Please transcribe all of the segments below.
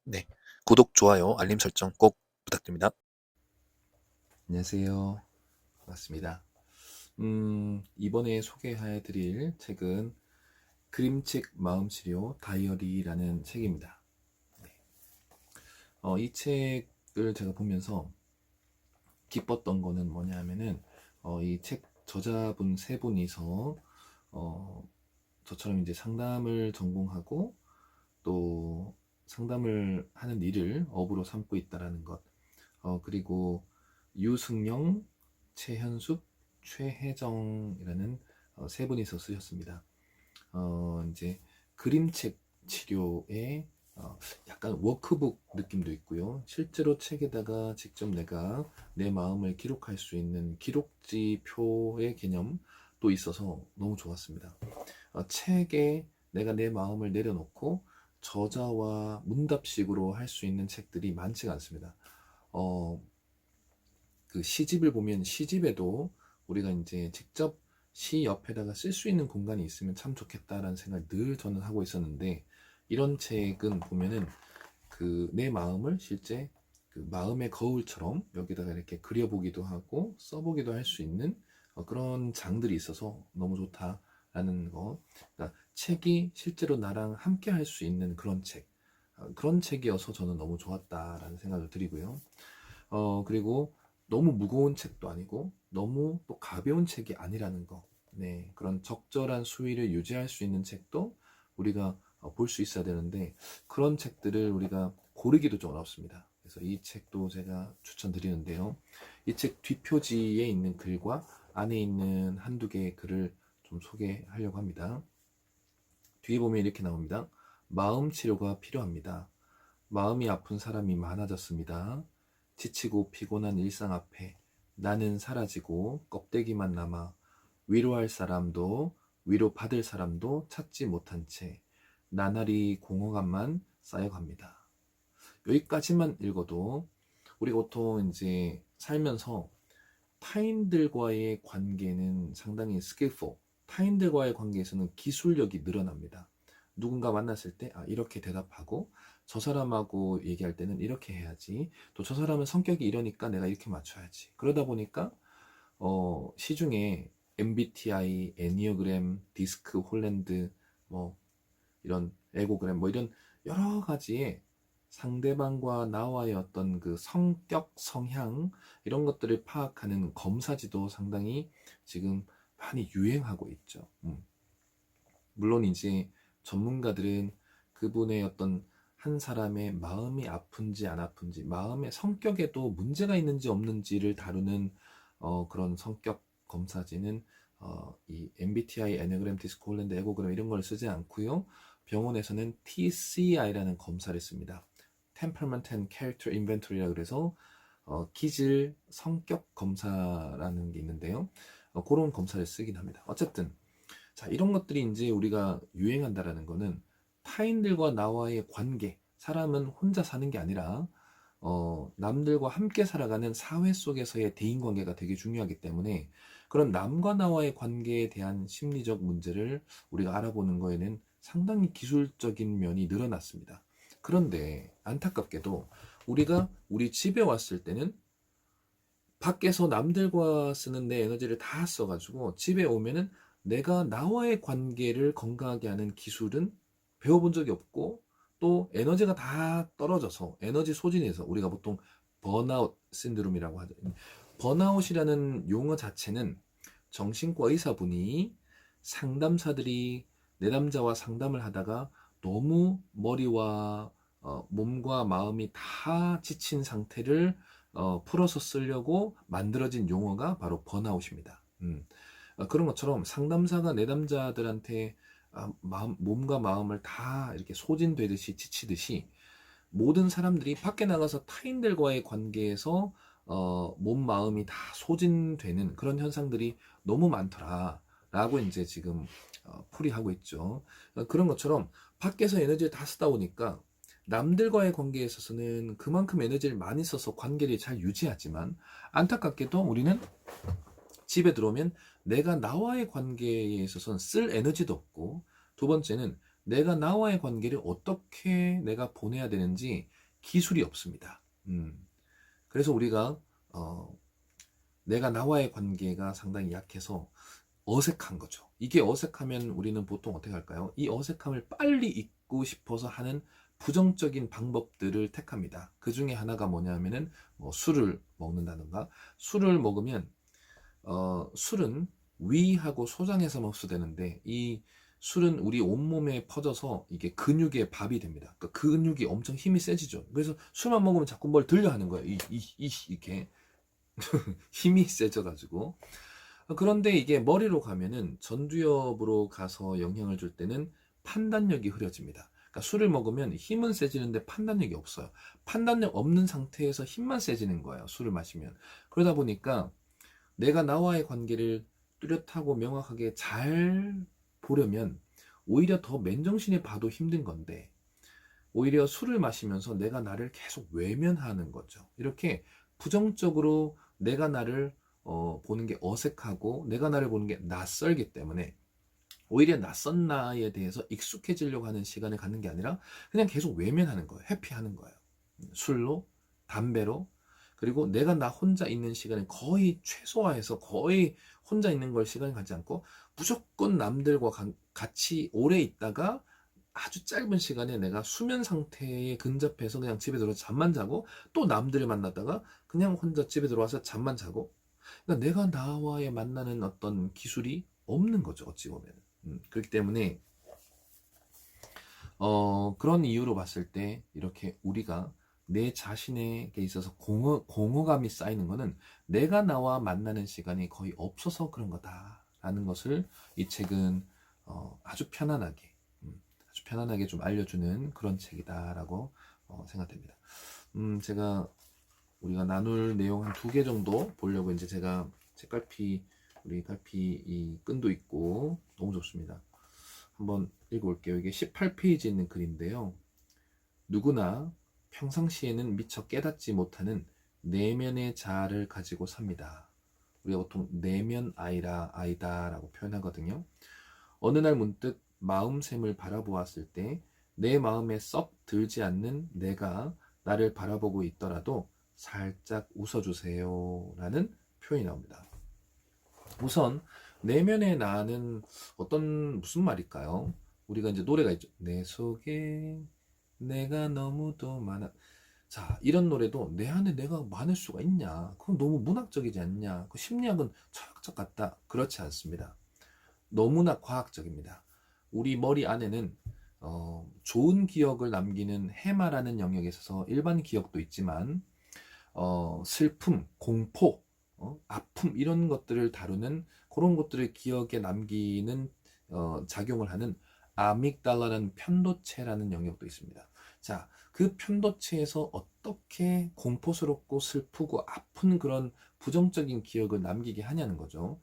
네. 구독, 좋아요, 알림 설정 꼭 부탁드립니다. 안녕하세요. 반갑습니다. 이번에 소개해 드릴 책은 그림책 마음치료 다이어리라는 책입니다. 네. 이 책을 제가 보면서 기뻤던 거는 뭐냐 하면은, 이 책 저자분 세 분이서, 저처럼 이제 상담을 전공하고 또 상담을 하는 일을 업으로 삼고 있다라는 것. 그리고 유승영, 최현숙, 최혜정이라는 세 분이서 쓰셨습니다. 이제 그림책 치료에 약간 워크북 느낌도 있고요. 실제로 책에다가 직접 내가 내 마음을 기록할 수 있는 기록지 표의 개념도 있어서 너무 좋았습니다. 책에 내가 내 마음을 내려놓고 저자와 문답식으로 할 수 있는 책들이 많지가 않습니다. 어, 그 시집을 보면 시집에도 우리가 이제 직접 시 옆에다가 쓸 수 있는 공간이 있으면 참 좋겠다라는 생각을 늘 저는 하고 있었는데, 이런 책은 보면은 그 내 마음을 실제 그 마음의 거울처럼 여기다가 이렇게 그려보기도 하고 써보기도 할 수 있는 그런 장들이 있어서 너무 좋다라는 거. 그러니까 책이 실제로 나랑 함께 할 수 있는 그런 책, 그런 책이어서 저는 너무 좋았다라는 생각을 드리고요. 그리고 너무 무거운 책도 아니고 너무 또 가벼운 책이 아니라는 거. 네, 그런 적절한 수위를 유지할 수 있는 책도 우리가 볼 수 있어야 되는데, 그런 책들을 우리가 고르기도 좀 어렵습니다. 그래서 이 책도 제가 추천드리는데요. 이 책 뒷표지에 있는 글과 안에 있는 한두 개의 글을 좀 소개하려고 합니다. 뒤에 보면 이렇게 나옵니다. 마음 치료가 필요합니다. 마음이 아픈 사람이 많아졌습니다. 지치고 피곤한 일상 앞에 나는 사라지고 껍데기만 남아 위로할 사람도 위로받을 사람도 찾지 못한 채 나날이 공허감만 쌓여갑니다. 여기까지만 읽어도 우리가 보통 이제 살면서 타인들과의 관계는 상당히 스킬풀, 타인들과의 관계에서는 기술력이 늘어납니다. 누군가 만났을 때 이렇게 대답하고, 저 사람하고 얘기할 때는 이렇게 해야지, 또 저 사람은 성격이 이러니까 내가 이렇게 맞춰야지. 그러다 보니까 시중에 MBTI, 애니어그램, 디스크, 홀랜드, 뭐 이런 에고그램, 뭐 이런 여러 가지의 상대방과 나와의 어떤 그 성격, 성향, 이런 것들을 파악하는 검사지도 상당히 지금 많이 유행하고 있죠. 물론 이제 전문가들은 그분의 어떤 한 사람의 마음이 아픈지 안 아픈지, 마음의 성격에도 문제가 있는지 없는지를 다루는 그런 성격 검사지는 이 MBTI, 에너그램, 디스크, 홀랜드, 에고그램 이런 걸 쓰지 않고요. 병원에서는 TCI라는 검사를 씁니다. Temperament and Character Inventory라고 그래서 기질 성격 검사라는 게 있는데요. 그런 검사를 쓰긴 합니다. 어쨌든 자, 이런 것들이 이제 우리가 유행한다라는 거는 타인들과 나와의 관계, 사람은 혼자 사는 게 아니라 남들과 함께 살아가는 사회 속에서의 대인 관계가 되게 중요하기 때문에, 그런 남과 나와의 관계에 대한 심리적 문제를 우리가 알아보는 거에는 상당히 기술적인 면이 늘어났습니다. 그런데 안타깝게도 우리가 우리 집에 왔을 때는 밖에서 남들과 쓰는 내 에너지를 다 써가지고 집에 오면은 내가 나와의 관계를 건강하게 하는 기술은 배워본 적이 없고, 또 에너지가 다 떨어져서 에너지 소진해서 우리가 보통 번아웃 신드롬이라고 하죠. 번아웃이라는 용어 자체는 정신과 의사분이 상담사들이 내담자와 상담을 하다가 너무 머리와 몸과 마음이 다 지친 상태를 풀어서 쓰려고 만들어진 용어가 바로 번아웃입니다. 그런 것처럼 상담사가 내담자들한테 몸과 마음을 다 이렇게 소진되듯이 지치듯이, 모든 사람들이 밖에 나가서 타인들과의 관계에서 몸, 마음이 다 소진되는 그런 현상들이 너무 많더라라고 이제 지금 풀이하고 있죠. 그런 것처럼 밖에서 에너지를 다 쓰다 보니까 남들과의 관계에 있어서는 그만큼 에너지를 많이 써서 관계를 잘 유지하지만, 안타깝게도 우리는 집에 들어오면 내가 나와의 관계에 있어서는 쓸 에너지도 없고, 두 번째는 내가 나와의 관계를 어떻게 내가 보내야 되는지 기술이 없습니다. 그래서 우리가 내가 나와의 관계가 상당히 약해서 어색한 거죠. 이게 어색하면 우리는 보통 어떻게 할까요? 이 어색함을 빨리 잊고 싶어서 하는 부정적인 방법들을 택합니다. 그 중에 하나가 뭐냐면은 술을 먹는다든가. 술을 먹으면 술은 위하고 소장해서 먹어도 되는데 이 술은 우리 온몸에 퍼져서 이게 근육의 밥이 됩니다. 그러니까 근육이 엄청 힘이 세지죠. 그래서 술만 먹으면 자꾸 뭘 들려 하는 거예요. 이렇게 힘이 세져가지고. 그런데 이게 머리로 가면은 전두엽으로 가서 영향을 줄 때는 판단력이 흐려집니다. 그러니까 술을 먹으면 힘은 세지는데 판단력이 없어요. 판단력 없는 상태에서 힘만 세지는 거예요. 술을 마시면. 그러다 보니까 내가 나와의 관계를 뚜렷하고 명확하게 잘 보려면 오히려 더 맨정신에 봐도 힘든 건데 오히려 술을 마시면서 내가 나를 계속 외면하는 거죠. 이렇게 부정적으로 내가 나를 보는 게 어색하고 내가 나를 보는 게 낯설기 때문에 오히려 낯선 나에 대해서 익숙해지려고 하는 시간을 갖는 게 아니라 그냥 계속 외면하는 거예요. 회피하는 거예요. 술로, 담배로, 그리고 내가 나 혼자 있는 시간을 거의 최소화해서 거의 혼자 있는 걸 시간을 갖지 않고 무조건 남들과 같이 오래 있다가 아주 짧은 시간에 내가 수면 상태에 근접해서 그냥 집에 들어와서 잠만 자고 또 남들을 만났다가 그냥 혼자 집에 들어와서 잠만 자고, 그러니까 내가 나와의 만나는 어떤 기술이 없는 거죠, 어찌 보면. 그렇기 때문에 그런 이유로 봤을 때 이렇게 우리가 내 자신에게 있어서 공허감이 쌓이는 거는 내가 나와 만나는 시간이 거의 없어서 그런 거다라는 것을 이 책은 아주 편안하게 좀 알려주는 그런 책이다라고 생각됩니다. 제가 우리가 나눌 내용 한 2개 정도 보려고 이제 제가 책갈피, 우리 갈피 이 끈도 있고 너무 좋습니다. 한번 읽어볼게요. 이게 18페이지 있는 글인데요. 누구나 평상시에는 미처 깨닫지 못하는 내면의 자아를 가지고 삽니다. 우리가 보통 내면 아이다라고 표현하거든요. 어느 날 문득 마음샘을 바라보았을 때 내 마음에 썩 들지 않는 내가 나를 바라보고 있더라도 살짝 웃어주세요 라는 표현이 나옵니다. 우선 내면의 나는 무슨 말일까요? 우리가 이제 노래가 있죠. 내 속에 내가 너무도 많아. 자, 이런 노래도 내 안에 내가 많을 수가 있냐? 그건 너무 문학적이지 않냐? 그 심리학은 철학적 같다. 그렇지 않습니다. 너무나 과학적입니다. 우리 머리 안에는 좋은 기억을 남기는 해마라는 영역에 있어서 일반 기억도 있지만 슬픔, 공포, 아픔 이런 것들을 다루는 그런 것들을 기억에 남기는 작용을 하는 아믹달라는 편도체라는 영역도 있습니다. 자, 그 편도체에서 어떻게 공포스럽고 슬프고 아픈 그런 부정적인 기억을 남기게 하냐는 거죠.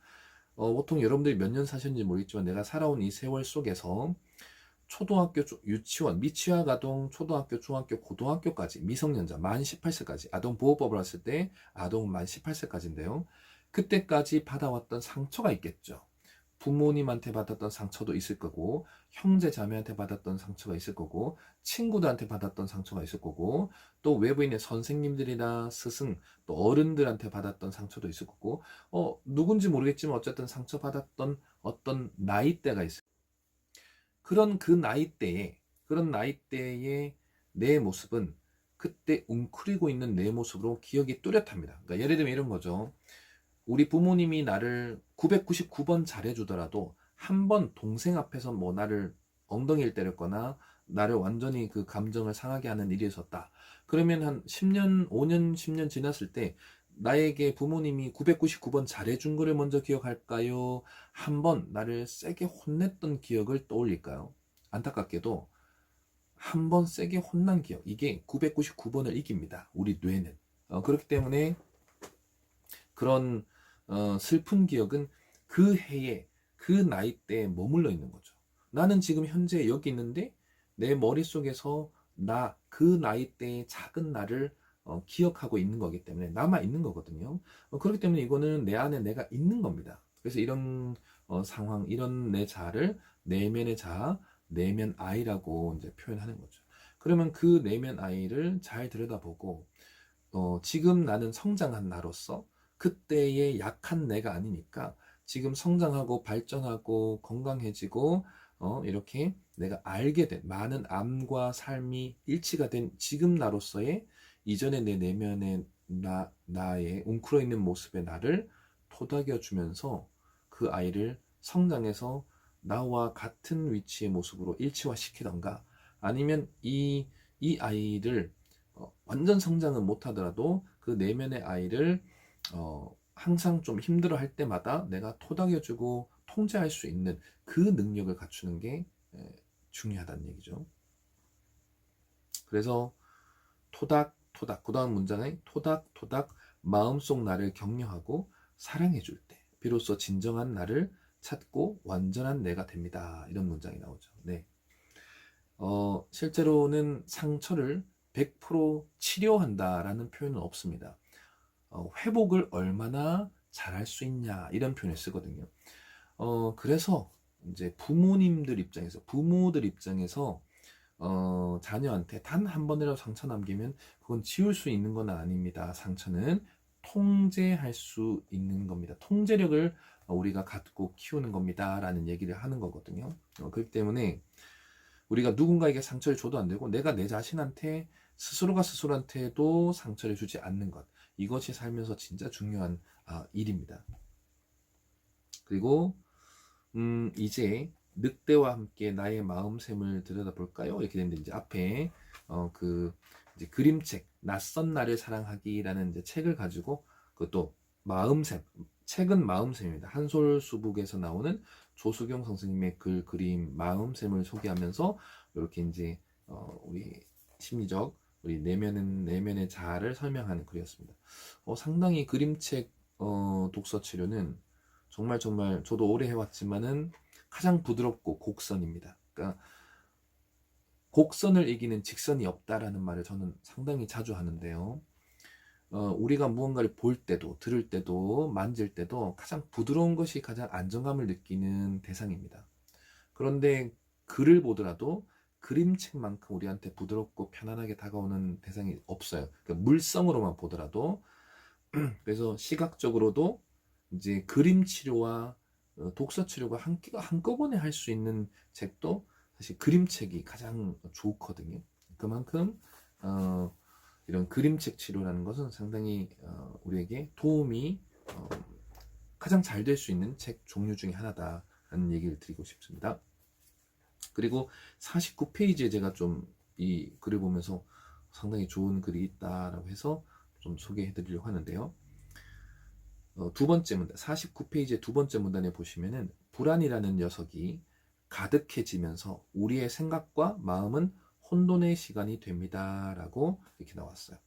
보통 여러분들이 몇 년 사셨는지 모르겠지만 내가 살아온 이 세월 속에서 초등학교, 유치원, 미취학 아동, 초등학교, 중학교, 고등학교까지 미성년자 만 18세까지 아동보호법을 했을 때 아동 만 18세까지인데요. 그때까지 받아왔던 상처가 있겠죠. 부모님한테 받았던 상처도 있을 거고, 형제 자매한테 받았던 상처가 있을 거고, 친구들한테 받았던 상처가 있을 거고, 또 외부인의 선생님들이나 스승, 또 어른들한테 받았던 상처도 있을 거고, 누군지 모르겠지만 어쨌든 상처받았던 어떤 나이대가 있어요. 그런 나이대의 내 모습은 그때 웅크리고 있는 내 모습으로 기억이 뚜렷합니다. 그러니까 예를 들면 이런 거죠. 우리 부모님이 나를 999번 잘해주더라도 한 번 동생 앞에서 뭐 나를 엉덩이를 때렸거나 나를 완전히 그 감정을 상하게 하는 일이 있었다. 그러면 한 10년, 5년, 10년 지났을 때 나에게 부모님이 999번 잘해준 거를 먼저 기억할까요? 한 번 나를 세게 혼냈던 기억을 떠올릴까요? 안타깝게도 한 번 세게 혼난 기억, 이게 999번을 이깁니다. 우리 뇌는. 그렇기 때문에 그런 슬픈 기억은 그 해에 그 나이대에 머물러 있는 거죠. 나는 지금 현재 여기 있는데 내 머릿속에서 그 나이대의 작은 나를 기억하고 있는 거기 때문에 남아 있는 거거든요. 그렇기 때문에 이거는 내 안에 내가 있는 겁니다. 그래서 이런 상황, 이런 내 자아를 내면의 자아, 내면 아이라고 이제 표현하는 거죠. 그러면 그 내면 아이를 잘 들여다보고 지금 나는 성장한 나로서 그때의 약한 내가 아니니까 지금 성장하고 발전하고 건강해지고 이렇게 내가 알게 된 많은 암과 삶이 일치가 된 지금 나로서의 이전의 내 내면의 나의 웅크러 있는 모습의 나를 토닥여 주면서 그 아이를 성장해서 나와 같은 위치의 모습으로 일치화 시키던가 아니면 이 아이를 완전 성장은 못하더라도 그 내면의 아이를 항상 좀 힘들어 할 때마다 내가 토닥여주고 통제할 수 있는 그 능력을 갖추는 게 중요하다는 얘기죠. 그래서 토닥 그 다음 문장에 토닥 마음속 나를 격려하고 사랑해 줄 때 비로소 진정한 나를 찾고 완전한 내가 됩니다. 이런 문장이 나오죠. 네. 실제로는 상처를 100% 치료한다라는 표현은 없습니다. 회복을 얼마나 잘할 수 있냐 이런 표현을 쓰거든요. 그래서 이제 부모들 입장에서 자녀한테 단 한 번이라도 상처 남기면 그건 지울 수 있는 건 아닙니다. 상처는 통제할 수 있는 겁니다. 통제력을 우리가 갖고 키우는 겁니다. 라는 얘기를 하는 거거든요. 그렇기 때문에 우리가 누군가에게 상처를 줘도 안 되고 내가 내 자신한테 스스로한테도 상처를 주지 않는 것, 이것이 살면서 진짜 중요한 일입니다. 그리고 이제 늑대와 함께 나의 마음샘을 들여다볼까요? 이렇게 되는데 이제 앞에 이제 그림책 낯선 나를 사랑하기라는 이제 책을 가지고 그것도 마음샘, 책은 마음샘입니다. 한솔수북에서 나오는 조수경 선생님의 그림 마음샘을 소개하면서 이렇게 이제 우리 심리적 우리 내면의 자아를 설명하는 글이었습니다. 상당히 그림책 독서 치료는 정말 저도 오래 해왔지만은 가장 부드럽고 곡선입니다. 그러니까 곡선을 이기는 직선이 없다라는 말을 저는 상당히 자주 하는데요. 우리가 무언가를 볼 때도 들을 때도 만질 때도 가장 부드러운 것이 가장 안정감을 느끼는 대상입니다. 그런데 글을 보더라도 그림책만큼 우리한테 부드럽고 편안하게 다가오는 대상이 없어요. 그러니까 물성으로만 보더라도 그래서 시각적으로도 이제 그림 치료와 독서 치료가 한꺼번에 할 수 있는 책도 사실 그림책이 가장 좋거든요. 그만큼 이런 그림책 치료라는 것은 상당히 우리에게 도움이 가장 잘 될 수 있는 책 종류 중에 하나다라는 얘기를 드리고 싶습니다. 그리고 49페이지에 제가 좀 이 글을 보면서 상당히 좋은 글이 있다라고 해서 좀 소개해 드리려고 하는데요. 두 번째 문단, 49페이지의 두 번째 문단에 보시면은 불안이라는 녀석이 가득해지면서 우리의 생각과 마음은 혼돈의 시간이 됩니다. 라고 이렇게 나왔어요.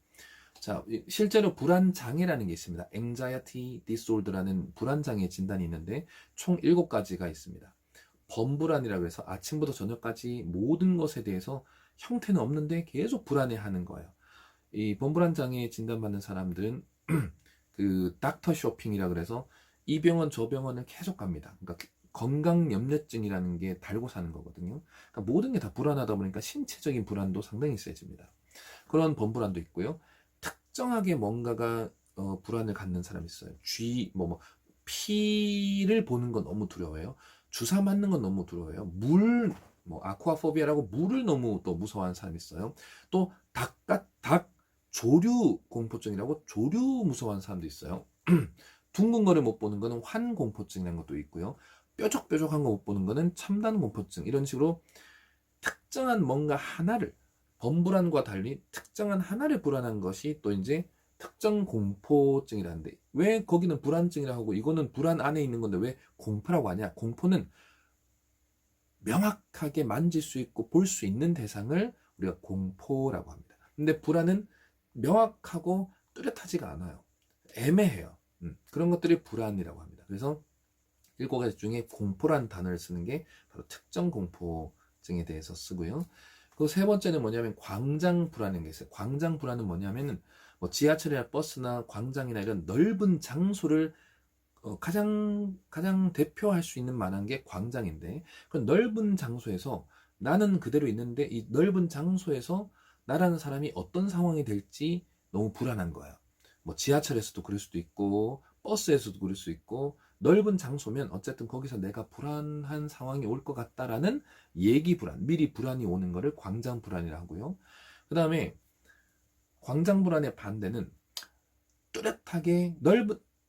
자, 실제로 불안장애라는 게 있습니다. Anxiety Disorder라는 불안장애 진단이 있는데 총 7가지가 있습니다. 범불안이라고 해서 아침부터 저녁까지 모든 것에 대해서 형태는 없는데 계속 불안해하는 거예요. 이 범불안 장애 진단받는 사람들은 그 닥터 쇼핑이라 그래서 이 병원 저 병원을 계속 갑니다. 그러니까 건강염려증이라는 게 달고 사는 거거든요. 그러니까 모든 게 다 불안하다 보니까 신체적인 불안도 상당히 세집니다. 그런 범불안도 있고요. 특정하게 뭔가가 불안을 갖는 사람이 있어요. 피를 보는 건 너무 두려워요. 주사 맞는 건 너무 두려워요. 아쿠아포비아라고 물을 너무 또 무서워하는 사람이 있어요. 또 닭 조류 공포증이라고 조류 무서워하는 사람도 있어요. 둥근 거를 못 보는 거는 환공포증이라는 것도 있고요. 뾰족뾰족한 거 못 보는 거는 첨단 공포증. 이런 식으로 특정한 뭔가 하나를 범불안과 달리 특정한 하나를 불안한 것이 또 이제 특정 공포증이라는데 왜 거기는 불안증이라고 하고 이거는 불안 안에 있는 건데 왜 공포라고 하냐? 공포는 명확하게 만질 수 있고 볼 수 있는 대상을 우리가 공포라고 합니다. 근데 불안은 명확하고 뚜렷하지가 않아요. 애매해요. 그런 것들이 불안이라고 합니다. 그래서 7가지 중에 공포란 단어를 쓰는 게 바로 특정 공포증에 대해서 쓰고요. 그 세 번째는 뭐냐면 광장 불안인 게 있어요. 광장 불안은 뭐냐면은 지하철이나 버스나 광장이나 이런 넓은 장소를 가장 대표할 수 있는 만한 게 광장인데 그 넓은 장소에서 나는 그대로 있는데 이 넓은 장소에서 나라는 사람이 어떤 상황이 될지 너무 불안한 거야. 뭐 지하철에서도 그럴 수도 있고 버스에서도 그럴 수 있고 넓은 장소면 어쨌든 거기서 내가 불안한 상황이 올 것 같다라는 예기 불안, 미리 불안이 오는 거를 광장 불안이라고 하고요. 그 다음에 광장 불안의 반대는 뚜렷하게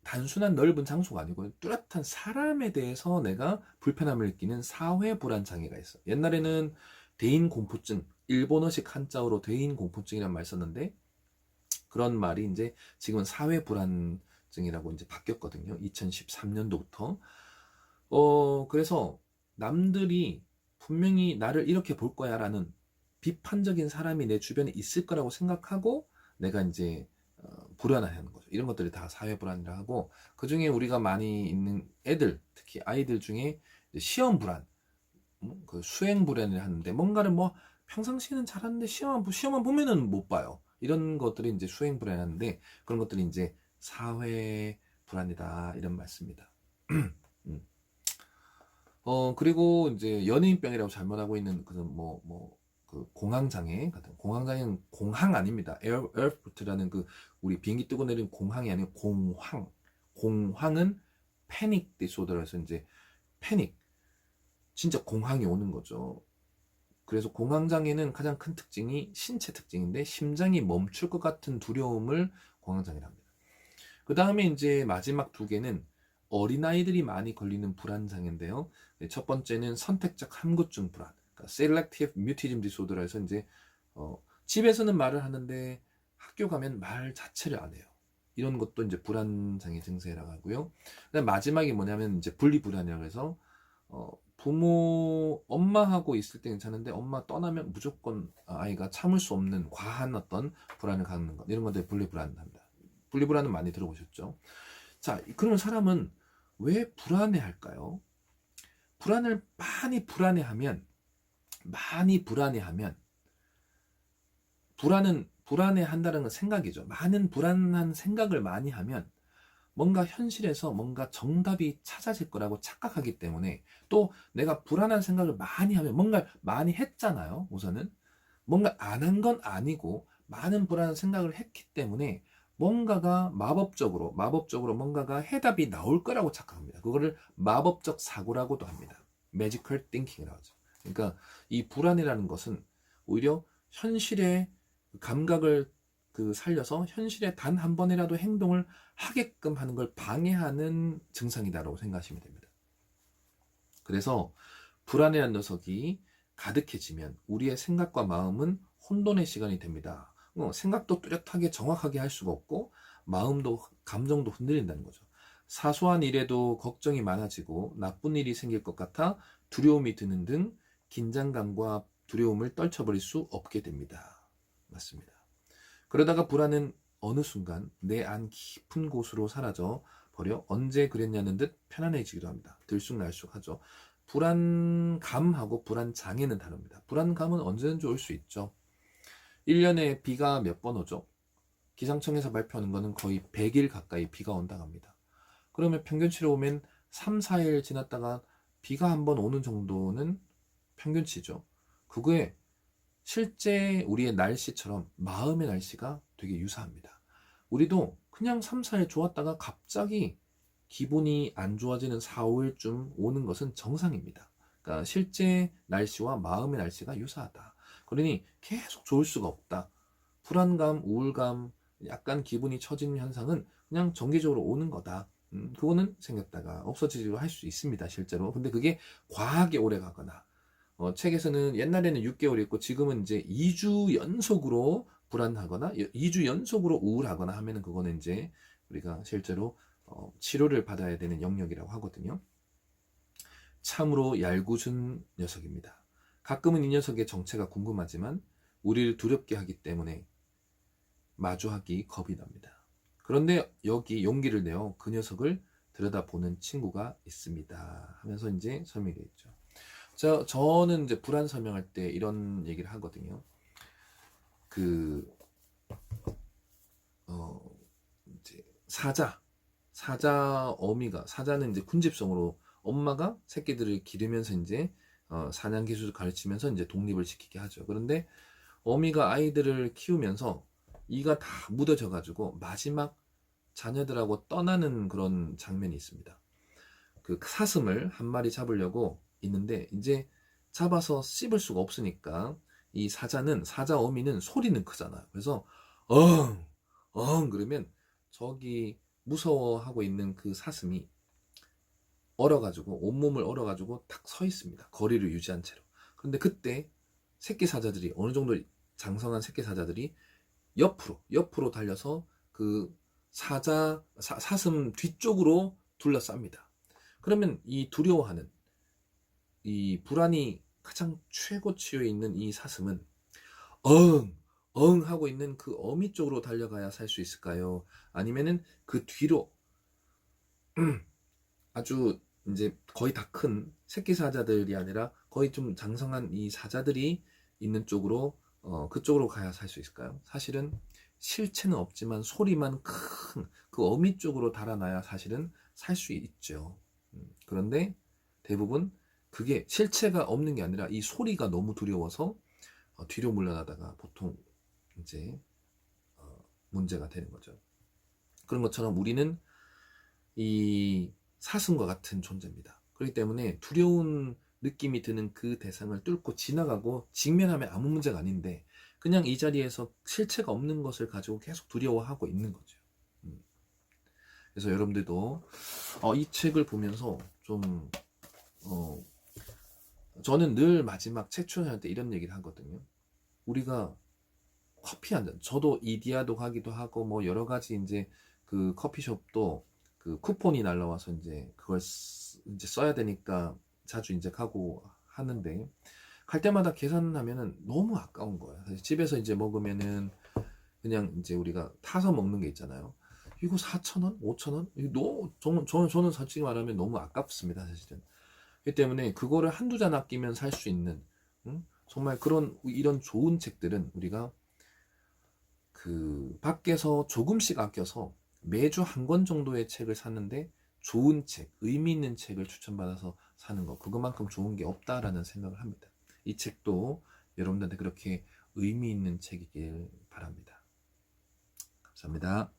단순한 넓은 장소가 아니고 뚜렷한 사람에 대해서 내가 불편함을 느끼는 사회 불안 장애가 있어. 옛날에는 대인 공포증, 일본어식 한자어로 대인 공포증이란 말 썼는데 그런 말이 이제 지금은 사회 불안증이라고 이제 바뀌었거든요. 2013년도부터. 그래서 남들이 분명히 나를 이렇게 볼 거야라는 비판적인 사람이 내 주변에 있을 거라고 생각하고 내가 이제 불안해하는 거죠. 이런 것들이 다 사회 불안이라 하고, 그 중에 우리가 많이 있는 애들, 특히 아이들 중에 시험 불안, 그 수행 불안을 하는데 뭔가를 뭐 평상시에는 잘하는데 시험만 보면은 못 봐요. 이런 것들이 이제 수행 불안하는데 그런 것들이 이제 사회 불안이다 이런 말씀입니다. 음. 그리고 이제 연예인병이라고 잘못하고 있는 그 공황장애 같은, 공황장애는 공항 아닙니다. 에어포트라는 그 우리 비행기 뜨고 내리는 공항이 아니고 공황. 공황은 패닉 디소더라서 이제 패닉, 진짜 공황이 오는 거죠. 그래서 공황장애는 가장 큰 특징이 신체 특징인데 심장이 멈출 것 같은 두려움을 공황장애라 합니다. 그 다음에 이제 마지막 두 개는 어린아이들이 많이 걸리는 불안장애인데요. 첫 번째는 선택적 함구증 불안, 그러니까 Selective Mutism Disorder라 해서 이제 집에서는 말을 하는데 학교 가면 말 자체를 안 해요. 이런 것도 이제 불안장애 증세라고 하고요. 그다음 마지막이 뭐냐면 이제 분리불안이라고 해서 부모, 엄마하고 있을 때 괜찮은데 엄마 떠나면 무조건 아이가 참을 수 없는 과한 어떤 불안을 갖는 것, 이런 것들 분리불안을 합니다. 분리불안은 많이 들어보셨죠? 자, 그러면 사람은 왜 불안해 할까요? 많이 불안해하면 불안해한다는 건 생각이죠. 많은 불안한 생각을 많이 하면 뭔가 현실에서 뭔가 정답이 찾아질 거라고 착각하기 때문에, 또 내가 불안한 생각을 많이 하면 뭔가 많이 했잖아요. 우선은 뭔가 안 한 건 아니고 많은 불안한 생각을 했기 때문에 뭔가가 마법적으로 뭔가가 해답이 나올 거라고 착각합니다. 그거를 마법적 사고라고도 합니다. Magical thinking이라고 하죠. 그러니까 이 불안이라는 것은 오히려 현실의 감각을 살려서 현실에 단 한 번이라도 행동을 하게끔 하는 걸 방해하는 증상이다라고 생각하시면 됩니다. 그래서 불안이라는 녀석이 가득해지면 우리의 생각과 마음은 혼돈의 시간이 됩니다. 생각도 뚜렷하게 정확하게 할 수가 없고 마음도 감정도 흔들린다는 거죠. 사소한 일에도 걱정이 많아지고 나쁜 일이 생길 것 같아 두려움이 드는 등 긴장감과 두려움을 떨쳐버릴 수 없게 됩니다. 맞습니다. 그러다가 불안은 어느 순간 내 안 깊은 곳으로 사라져 버려 언제 그랬냐는 듯 편안해지기도 합니다. 들쑥날쑥하죠. 불안감하고 불안장애는 다릅니다. 불안감은 언제든지 올 수 있죠. 1년에 비가 몇 번 오죠? 기상청에서 발표하는 거는 거의 100일 가까이 비가 온다고 합니다. 그러면 평균치로 오면 3, 4일 지났다가 비가 한 번 오는 정도는 평균치죠. 그거에 실제 우리의 날씨처럼 마음의 날씨가 되게 유사합니다. 우리도 그냥 3, 4일 좋았다가 갑자기 기분이 안 좋아지는 4, 5일쯤 오는 것은 정상입니다. 그러니까 실제 날씨와 마음의 날씨가 유사하다. 그러니 계속 좋을 수가 없다. 불안감, 우울감, 약간 기분이 처지는 현상은 그냥 정기적으로 오는 거다. 그거는 생겼다가 없어지기로 할 수 있습니다, 실제로. 근데 그게 과하게 오래 가거나, 책에서는 옛날에는 6개월이 있고 지금은 이제 2주 연속으로 불안하거나 2주 연속으로 우울하거나 하면은 그거는 이제 우리가 실제로 치료를 받아야 되는 영역이라고 하거든요. 참으로 얄궂은 녀석입니다. 가끔은 이 녀석의 정체가 궁금하지만 우리를 두렵게 하기 때문에 마주하기 겁이 납니다. 그런데 여기 용기를 내어 그 녀석을 들여다보는 친구가 있습니다 하면서 이제 설명이 되어 있죠. 저는 이제 불안 설명할 때 이런 얘기를 하거든요. 이제 사자 어미가, 사자는 이제 군집성으로 엄마가 새끼들을 기르면서 이제 사냥 기술을 가르치면서 이제 독립을 시키게 하죠. 그런데 어미가 아이들을 키우면서 이가 다 묻어져 가지고 마지막 자녀들하고 떠나는 그런 장면이 있습니다. 그 사슴을 한 마리 잡으려고 있는데 이제 잡아서 씹을 수가 없으니까 이 사자 어미는 소리는 크잖아요. 그래서 그러면 저기 무서워하고 있는 그 사슴이 얼어가지고 온몸을 얼어가지고 탁 서 있습니다. 거리를 유지한 채로. 그런데 그때 새끼 사자들이 어느 정도 장성한 새끼 사자들이 옆으로 달려서 그 사슴 뒤쪽으로 둘러쌉니다. 그러면 이 두려워하는 이 불안이 가장 최고치에 있는 이 사슴은 하고 있는 그 어미 쪽으로 달려가야 살 수 있을까요? 아니면은 그 뒤로 아주 이제 거의 다 큰 새끼 사자들이 아니라 거의 좀 장성한 이 사자들이 있는 쪽으로 그쪽으로 가야 살 수 있을까요? 사실은 실체는 없지만 소리만 큰 그 어미 쪽으로 달아나야 사실은 살 수 있죠. 그런데 대부분 그게 실체가 없는 게 아니라 이 소리가 너무 두려워서 뒤로 물러나다가 보통 이제 문제가 되는 거죠. 그런 것처럼 우리는 이 사슴과 같은 존재입니다. 그렇기 때문에 두려운 느낌이 드는 그 대상을 뚫고 지나가고 직면하면 아무 문제가 아닌데 그냥 이 자리에서 실체가 없는 것을 가지고 계속 두려워하고 있는 거죠. 그래서 여러분들도 이 책을 보면서 좀 저는 늘 마지막 책 추천할 때 이런 얘기를 하거든요. 우리가 커피 한 잔, 저도 이디야도 가기도 하고 뭐 여러 가지 이제 그 커피숍도 그 쿠폰이 날라와서 이제 그걸 이제 써야 되니까 자주 이제 가고 하는데 갈 때마다 계산하면은 너무 아까운 거예요. 사실 집에서 이제 먹으면은 그냥 이제 우리가 타서 먹는 게 있잖아요. 이거 4,000원? 5,000원? 이거 너무 저는 솔직히 말하면 너무 아깝습니다, 사실은. 그렇기 때문에 그거를 한두 잔 아끼면 살 수 있는 정말 이런 좋은 책들은 우리가 그 밖에서 조금씩 아껴서 매주 한 권 정도의 책을 사는데 좋은 책, 의미 있는 책을 추천받아서 사는 거 그것만큼 좋은 게 없다라는 생각을 합니다. 이 책도 여러분들한테 그렇게 의미 있는 책이길 바랍니다. 감사합니다.